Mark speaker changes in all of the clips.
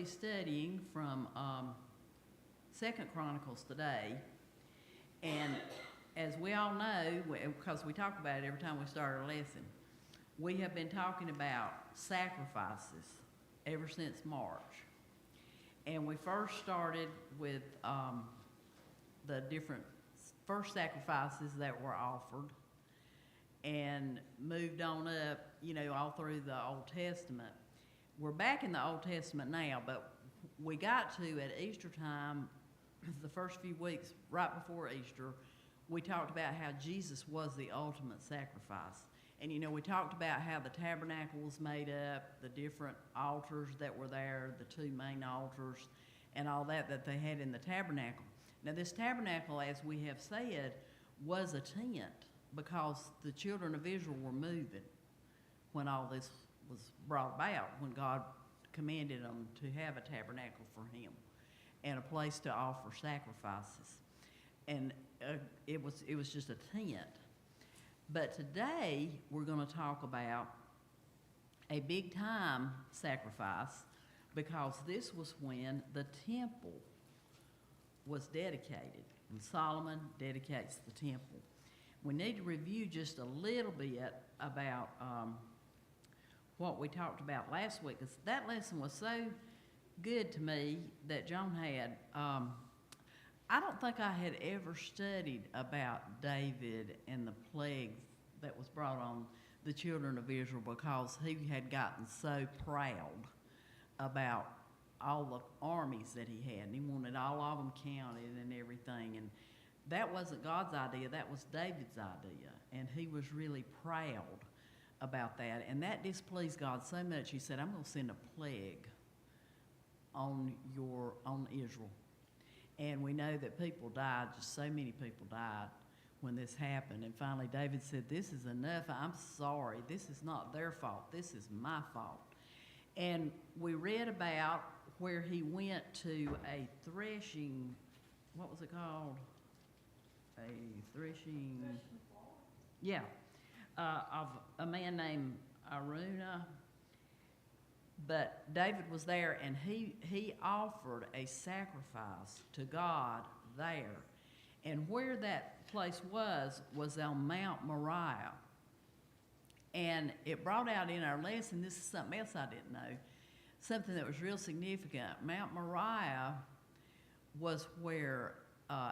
Speaker 1: be studying from 2nd Chronicles today, and as we all know, because we talk about it every time we start a lesson, we have been talking about sacrifices ever since March. And we first started with the different first sacrifices that were offered, and moved on up, all through the Old Testament. We're back in the Old Testament now, but we got to, at Easter time, the first few weeks right before Easter, we talked about how Jesus was the ultimate sacrifice. And we talked about how the tabernacle was made up, the different altars that were there, the 2 main altars, and all that they had in the tabernacle. Now this tabernacle, as we have said, was a tent, because the children of Israel were moving when all this was brought about, when God commanded them to have a tabernacle for him and a place to offer sacrifices. And it was just a tent. But today we're going to talk about a big time sacrifice, because this was when the temple was dedicated, and Solomon dedicates the temple. We need to review just a little bit about what we talked about last week, because that lesson was so good to me that John had. I don't think I had ever studied about David and the plague that was brought on the children of Israel, because he had gotten so proud about all the armies that he had, and he wanted all of them counted and everything. And that wasn't God's idea, that was David's idea, and he was really proud about that. And that displeased God so much, he said, I'm going to send a plague on Israel. And we know that people died, just so many people died when this happened. And finally David said, this is enough, I'm sorry, this is not their fault, this is my fault. And we read about where he went to a threshing, what was it called? A threshing, yeah, of a man named Aruna. But David was there, and he offered a sacrifice to God there. And where that place was on Mount Moriah. And it brought out in our lesson, this is something else I didn't know, something that was real significant. Mount Moriah was where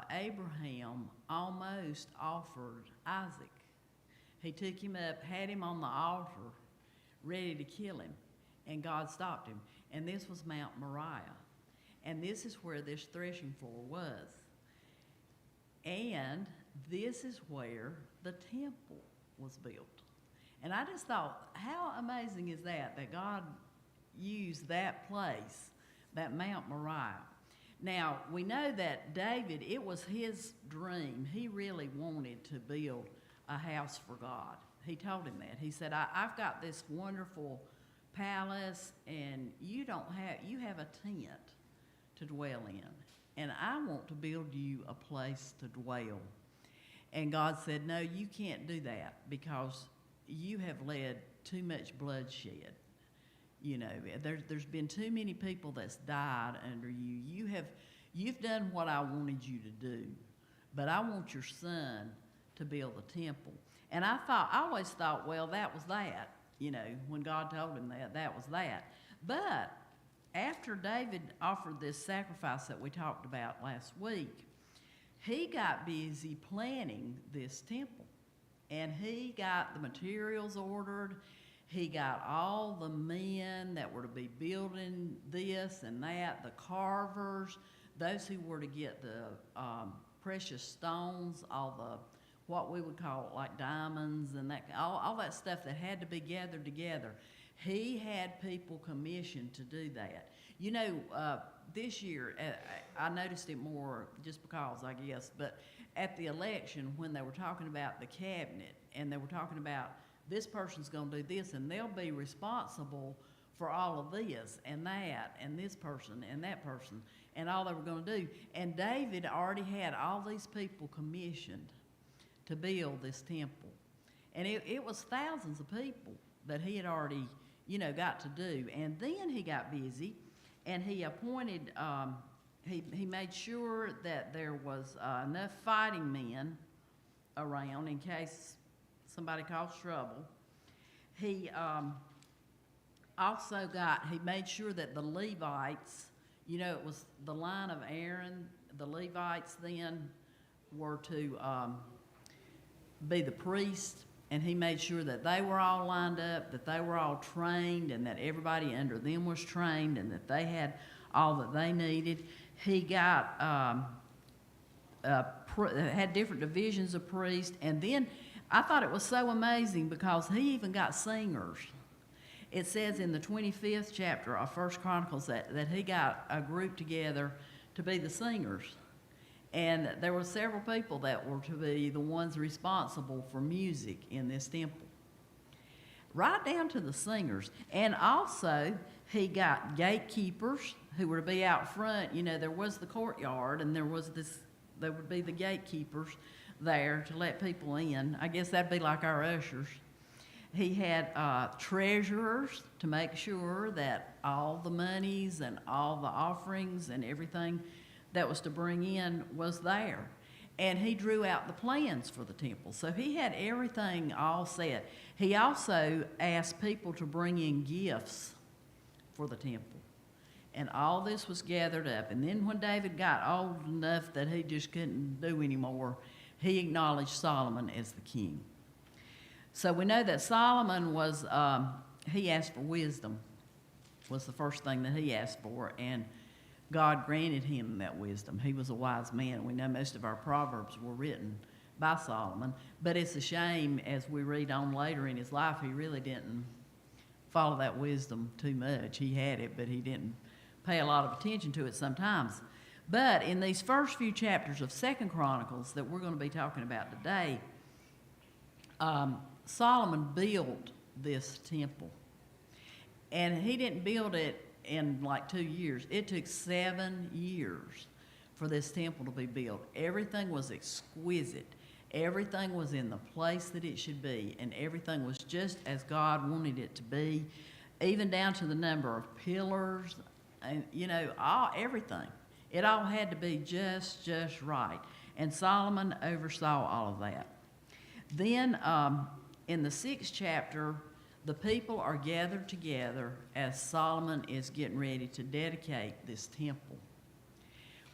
Speaker 1: Abraham almost offered Isaac. He took him up, had him on the altar, ready to kill him, and God stopped him. And this was Mount Moriah. And this is where this threshing floor was. And this is where the temple was built. And I just thought, how amazing is that God used that place, that Mount Moriah. Now, we know that David, it was his dream. He really wanted to build a house for God. He told him that. He said, I've got this wonderful palace, and you have a tent to dwell in, and I want to build you a place to dwell. And God said, no, you can't do that, because you have led too much bloodshed. There's been too many people that's died under you. You've done what I wanted you to do, but I want your son to build the temple. And I always thought, well, that was that. When God told him that was that. But after David offered this sacrifice that we talked about last week, he got busy planning this temple. And he got the materials ordered. He got all the men that were to be building this and that, the carvers, those who were to get the precious stones, all the, what we would call like diamonds and that, all that stuff that had to be gathered together. He had people commissioned to do that. This year, I noticed it more just because, I guess, but at the election, when they were talking about the cabinet, and they were talking about this person's going to do this, and they'll be responsible for all of this and that, and this person and that person, and all they were going to do. And David already had all these people commissioned to build this temple. And it was thousands of people that he had already, got to do. And then he got busy, And he appointed, he made sure that there was enough fighting men around in case somebody caused trouble. He also he made sure that the Levites, you know, it was the line of Aaron. The Levites then were to be the priests, and he made sure that they were all lined up, that they were all trained, and that everybody under them was trained, and that they had all that they needed. He got had different divisions of priests, and then I thought it was so amazing because he even got singers. It says in the 25th chapter of 1 Chronicles that he got a group together to be the singers. And there were several people that were to be the ones responsible for music in this temple. Right down to the singers. And also, he got gatekeepers who were to be out front. You know, there was the courtyard, and there would be the gatekeepers there to let people in. I guess that'd be like our ushers. He had treasurers to make sure that all the monies and all the offerings and everything that was to bring in was there. And he drew out the plans for the temple. So he had everything all set. He also asked people to bring in gifts for the temple. And all this was gathered up. And then when David got old enough that he just couldn't do anymore, he acknowledged Solomon as the king. So we know that Solomon was, he asked for wisdom, was the first thing that he asked for, and God granted him that wisdom. He was a wise man. We know most of our Proverbs were written by Solomon, but it's a shame as we read on later in his life, he really didn't follow that wisdom too much. He had it, but he didn't pay a lot of attention to it sometimes. But in these first few chapters of 2 Chronicles that we're going to be talking about today, Solomon built this temple. And he didn't build it in like 2 years. It took 7 years for this temple to be built. Everything was exquisite. Everything was in the place that it should be. And everything was just as God wanted it to be, even down to the number of pillars and, you know, everything. It all had to be just right. And Solomon oversaw all of that. Then in the 6th chapter, the people are gathered together as Solomon is getting ready to dedicate this temple.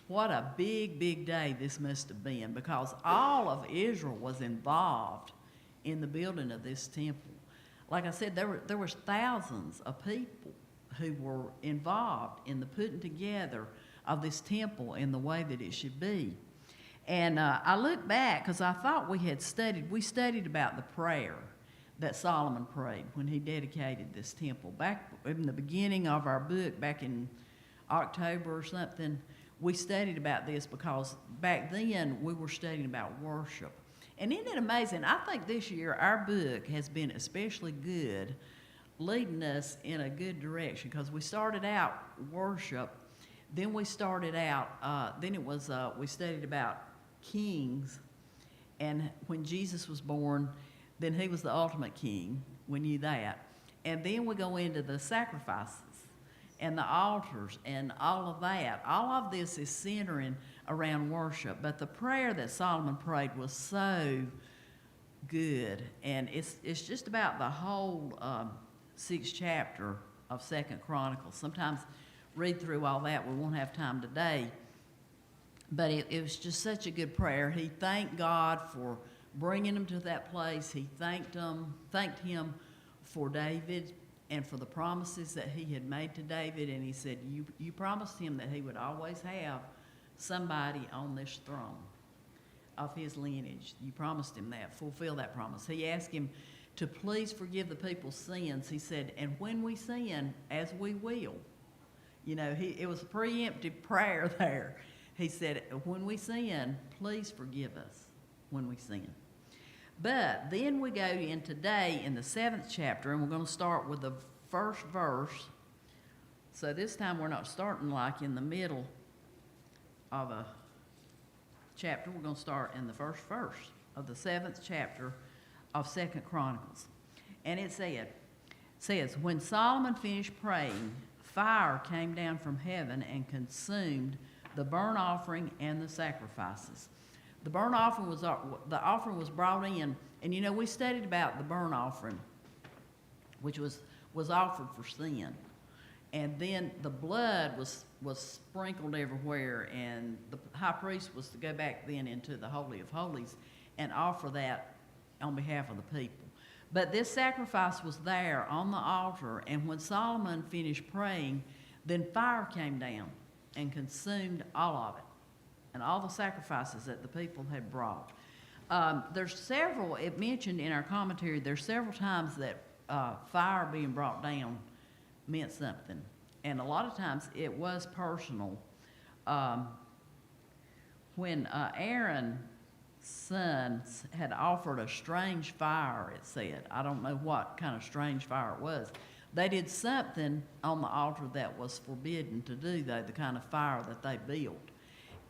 Speaker 1: What a big day this must have been, because all of Israel was involved in the building of this temple. Like I said, there was thousands of people who were involved in the putting together of this temple in the way that it should be. And I look back because I thought we studied about the prayer that Solomon prayed when he dedicated this temple. Back in the beginning of our book, back in October or something, we studied about this because back then we were studying about worship. And isn't it amazing? I think this year our book has been especially good, leading us in a good direction, because we started out worship, then we started out, we studied about kings, and when Jesus was born, then he was the ultimate king. We knew that. And then we go into the sacrifices and the altars and all of that. All of this is centering around worship. But the prayer that Solomon prayed was so good. And it's just about the whole 6th chapter of 2 Chronicles. Sometimes read through all that. We won't have time today. But it was just such a good prayer. He thanked God for bringing him to that place. He thanked him for David and for the promises that he had made to David. And he said, you promised him that he would always have somebody on this throne of his lineage. You promised him that. Fulfill that promise. He asked him to please forgive the people's sins. He said, and when we sin, as we will. You know, it was a preemptive prayer there. He said, when we sin, please forgive us when we sin. But then we go in today in the 7th chapter, and we're going to start with the first verse. So this time we're not starting like in the middle of a chapter. We're going to start in the first verse of the 7th chapter of 2 Chronicles. And it says, when Solomon finished praying, fire came down from heaven and consumed the burnt offering and the sacrifices. The burnt offering was, the offering was brought in, and you know, we studied about the burnt offering, which was offered for sin. And then the blood was sprinkled everywhere, and the high priest was to go back then into the Holy of Holies and offer that on behalf of the people. But this sacrifice was there on the altar, and when Solomon finished praying, then fire came down and consumed all of it, and all the sacrifices that the people had brought. There's several, it mentioned in our commentary, there's several times that fire being brought down meant something. And a lot of times it was personal. When Aaron's sons had offered a strange fire, it said, I don't know what kind of strange fire it was. They did something on the altar that was forbidden to do, though, the kind of fire that they built.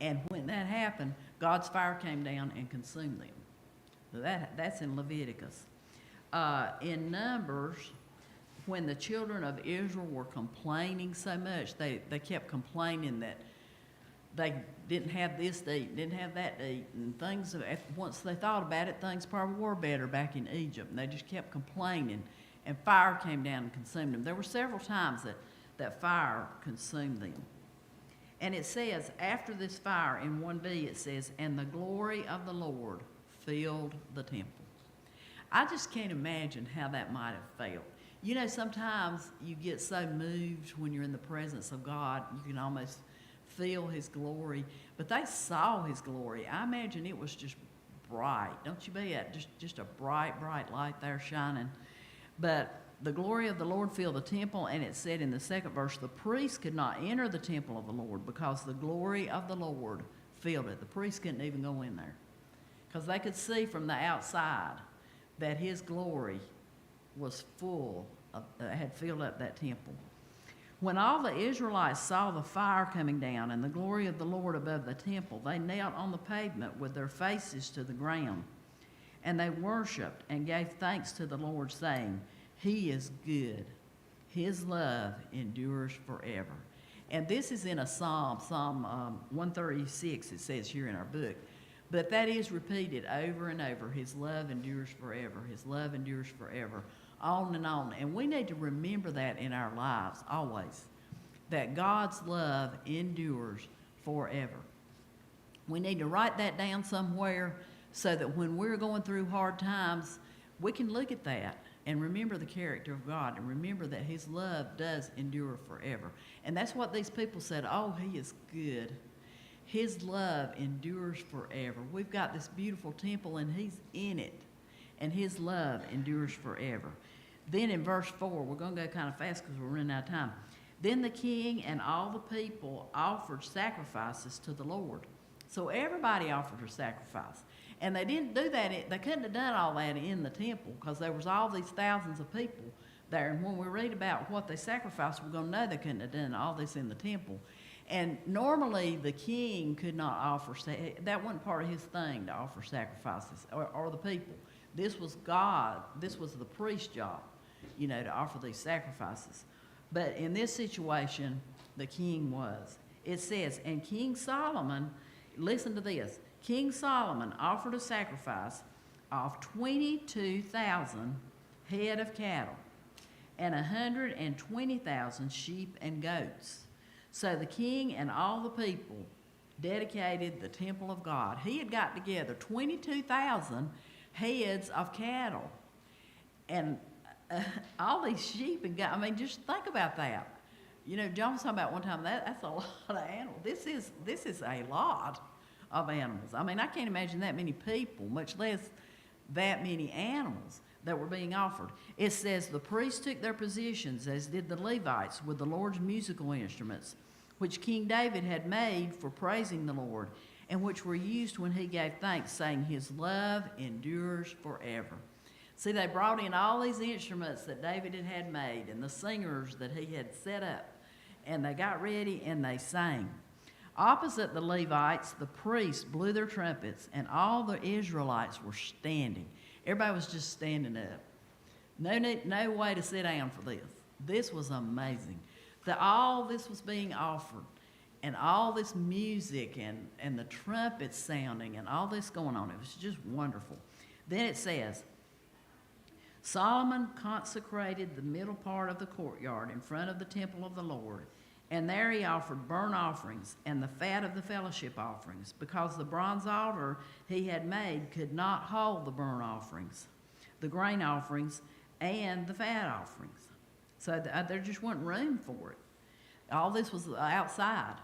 Speaker 1: And when that happened, God's fire came down and consumed them. So that's in Leviticus. In Numbers, when the children of Israel were complaining so much, they kept complaining that they didn't have this to eat, didn't have that to eat, and things, once they thought about it, things probably were better back in Egypt, and they just kept complaining, and fire came down and consumed them. There were several times that fire consumed them. And it says, after this fire, in 1b, it says, and the glory of the Lord filled the temple. I just can't imagine how that might have felt. You know, sometimes you get so moved when you're in the presence of God, you can almost feel His glory. But they saw His glory. I imagine it was just bright. Don't you bet? Just a bright, bright light there shining. But the glory of the Lord filled the temple, and it said in the second verse, the priests could not enter the temple of the Lord because the glory of the Lord filled it. The priests couldn't even go in there because they could see from the outside that His glory was full of, had filled up that temple. When all the Israelites saw the fire coming down and the glory of the Lord above the temple, they knelt on the pavement with their faces to the ground, and they worshiped and gave thanks to the Lord, saying, He is good. His love endures forever. And this is in a psalm, Psalm 136, it says here in our book. But that is repeated over and over. His love endures forever. His love endures forever. On and on. And we need to remember that in our lives always, that God's love endures forever. We need to write that down somewhere so that when we're going through hard times, we can look at that and remember the character of God and remember that His love does endure forever. And that's what these people said, oh, He is good. His love endures forever. We've got this beautiful temple and He's in it, and His love endures forever. Then in verse 4, we're going to go kind of fast because we're running out of time. Then the king and all the people offered sacrifices to the Lord. So everybody offered a sacrifice. And they didn't do that, they couldn't have done all that in the temple because there was all these thousands of people there. And when we read about what they sacrificed, we're going to know they couldn't have done all this in the temple. And normally the king could not offer, that wasn't part of his thing to offer sacrifices, or the people. This was God, this was the priest's job, you know, to offer these sacrifices. But in this situation, the king was. It says, and King Solomon, listen to this, King Solomon offered a sacrifice of 22,000 head of cattle and 120,000 sheep and goats. So the king and all the people dedicated the temple of God. He had got together 22,000 heads of cattle and all these sheep and goats. I mean, just think about that. You know, John was talking about one time, that's a lot of animals. This is a lot of animals. I mean, I can't imagine that many people, much less that many animals that were being offered. It says the priests took their positions, as did the Levites, with the Lord's musical instruments, which King David had made for praising the Lord, and which were used when he gave thanks, saying, His love endures forever. See, they brought in all these instruments that David had made and the singers that he had set up, and they got ready and they sang. Opposite the Levites, the priests blew their trumpets, and all the Israelites were standing. Everybody was just standing up. No way to sit down for this. This was amazing. that all this was being offered, and all this music and the trumpets sounding and all this going on. It was just wonderful. Then it says, Solomon consecrated the middle part of the courtyard in front of the temple of the Lord, and there he offered burnt offerings and the fat of the fellowship offerings, because the bronze altar he had made could not hold the burnt offerings, the grain offerings, and the fat offerings. So there just wasn't room for it. All this was outside.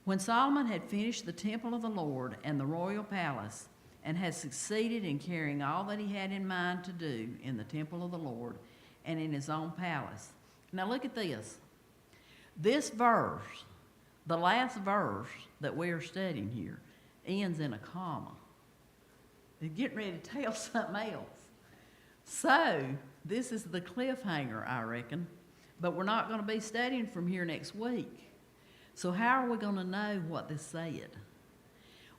Speaker 1: When Solomon had finished the temple of the Lord and the royal palace, and had succeeded in carrying all that he had in mind to do in the temple of the Lord and in his own palace. Now look at this. This verse, the last verse that we are studying here, ends in a comma. They're getting ready to tell something else. So, this is the cliffhanger, I reckon. But we're not going to be studying from here next week. So how are we going to know what this said?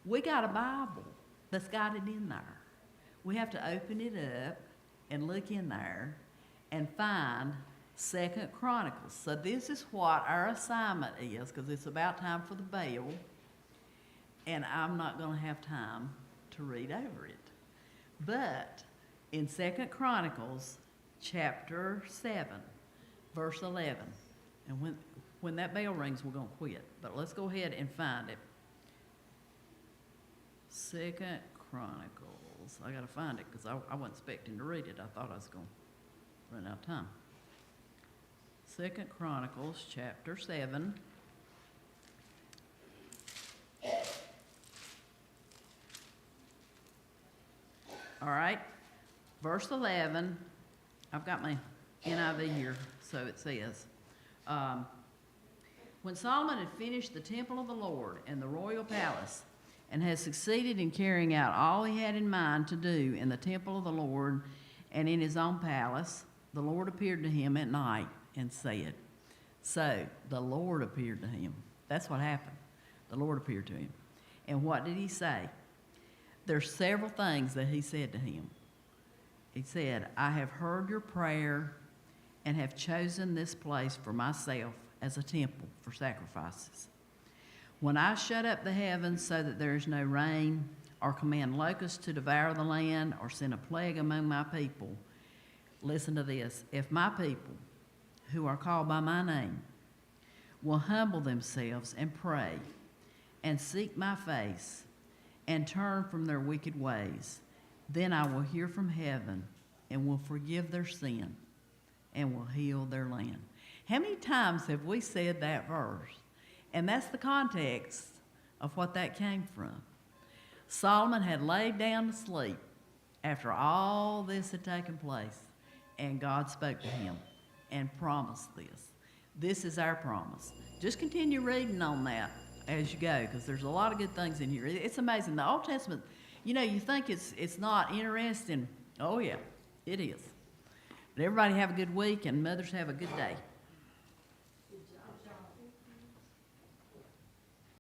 Speaker 1: We got a Bible that's got it in there. We have to open it up and look in there and find 2 Chronicles. So this is what our assignment is, because it's about time for the bell, and I'm not going to have time to read over it. But in 2 Chronicles chapter 7, verse 11, and when that bell rings, we're going to quit. But let's go ahead and find it. 2 Chronicles. I got to find it because I wasn't expecting to read it. I thought I was going to run out of time. 2 Chronicles chapter 7. All right, verse 11. I've got my NIV here, so it says, when Solomon had finished the temple of the Lord and the royal palace, and had succeeded in carrying out all he had in mind to do in the temple of the Lord and in his own palace, the Lord appeared to him at night and said. So, the Lord appeared to him. That's what happened. The Lord appeared to him. And what did he say? There's several things that he said to him. He said, I have heard your prayer and have chosen this place for myself as a temple for sacrifices. When I shut up the heavens so that there is no rain, or command locusts to devour the land, or send a plague among my people, listen to this, if my people, who are called by my name, will humble themselves and pray, and seek my face, and turn from their wicked ways, then I will hear from heaven, and will forgive their sin, and will heal their land. How many times have we said that verse? And that's the context of what that came from. Solomon had laid down to sleep after all this had taken place, and God spoke to him and promised this. This is our promise. Just continue reading on that as you go, because there's a lot of good things in here. It's amazing. The Old Testament, you know, you think it's not interesting. Oh, yeah, it is. But everybody have a good week, and mothers have a good day.